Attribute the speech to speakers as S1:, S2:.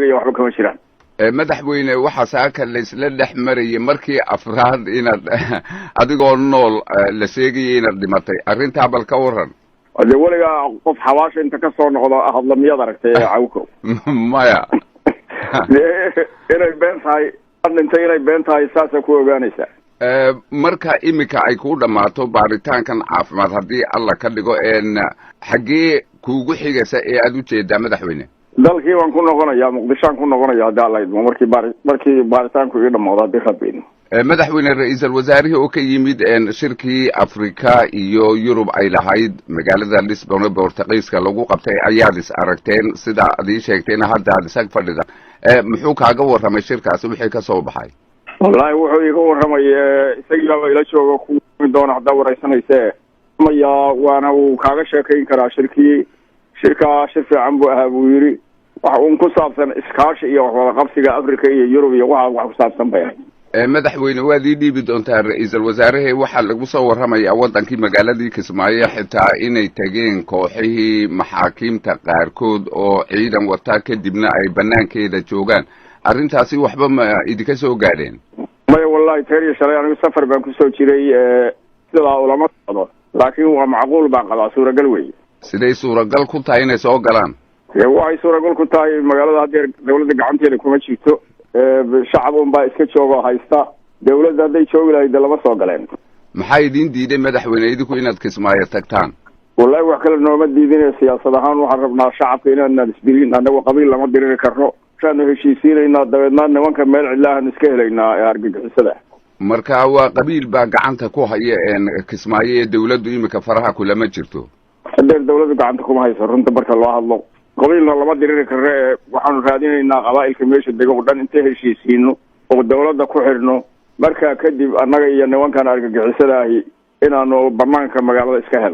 S1: leeyahay waxba kama jiraan.
S2: madaxweyne waxa saaka la isla dhexmarayay markii afraad inaad adigoo nool la sheegayay inaad dhimatay arrintaa bal ka waran.
S1: de weligaa qof xabaasha inta ka soo noqdo hadla miyaad aragtay cawko
S2: maya
S1: inay been tahay dhintay inay been tahay saasa ku ogaanaysaa.
S2: marka imika ay ku dhamaato baaritaankan caafimaad haddii alla ka dhigo xaggee kuugu xigaysa ee aad u jeedaa madaxweyne?
S1: dalkii waan ku noqonayaa muqdishoan ku noqonaya haddii alla idmo markii baaritaanku ii dhamaado haddii rabeyno.
S2: madaxweyne ra-iisul wasaarihii oo ka yimid shirkii afrika iyo yurub ay lahayd magaalada lisbon ee bortugiiska lagu qabtay ayaad is aragteen sida ad ii sheegtayna hadda ad isag fadhida muxuu kaaga warramay shirkaasi wixii ka soo baxay?
S1: wallahi wuxuu iga warramay isagiibaaba ila joogo ku doona haddaa waraysanayse maya waana uu kaaga sheekayn karaa shir fiican buu ahaa buu yidhi waxa uun ku saabsan iskaashi iyo waxwada qabsiga africa iyo yurub iyo wax ku saabsan bay ahayd.
S2: madaxweyne waad ii dhiibi doontaa ra-iisul wasaarahe waxaa lagu soo warramayaa waddankii magaaladii kismaayo xitaa inay tageen kooxihii maxaakiimta qaarkood oo ciidan wataa kadibna ay banaankeeda joogaan arrintaasi waxba ma idinka soo gaadheen?
S1: maya wallahi teer iyo shalay anigu safar baan kusoo jiray sidaa ulama socdo laakiin waa macquul baan qabaa suuragal weeye.
S2: siday suuragal ku tahay inay soo galaan?
S1: waxay suuragal ku tahay magaalada haddeer dawladda gacanteeda kuma jirto shacab un baa iska joogoo haysta dawladda hadday joogi lahayd de lama soo galeen.
S2: maxaa idin diiday madaxweyne idinku inaad kismaayo tagtaan?
S1: wallahi wax kale nooma diidine siyaasad ahaan waxaan rabnaa shacabka inaanaan isdirin annagu qabiil lama diriri karno waxaanu heshiisiinaynaa dabeedna nimanka meel cidlaahan iska helaynaa ee argagixisada.
S2: marka waa qabiil baa gacanta ku haya kismaayo ee dawladdu imika faraha kulama jirto?
S1: hadeer dawladdu gacanta kuma hayso runta marka loo hadlo qabiilna lama diriri karno waxaanu raadinaynaa qabaa'ilka meesha dega o dhan intay heshiisiino oo dawladda ku xidhno markaa kadib annaga iyo nimankan argagixisada ahi inaanu banaanka magaalada iska helno.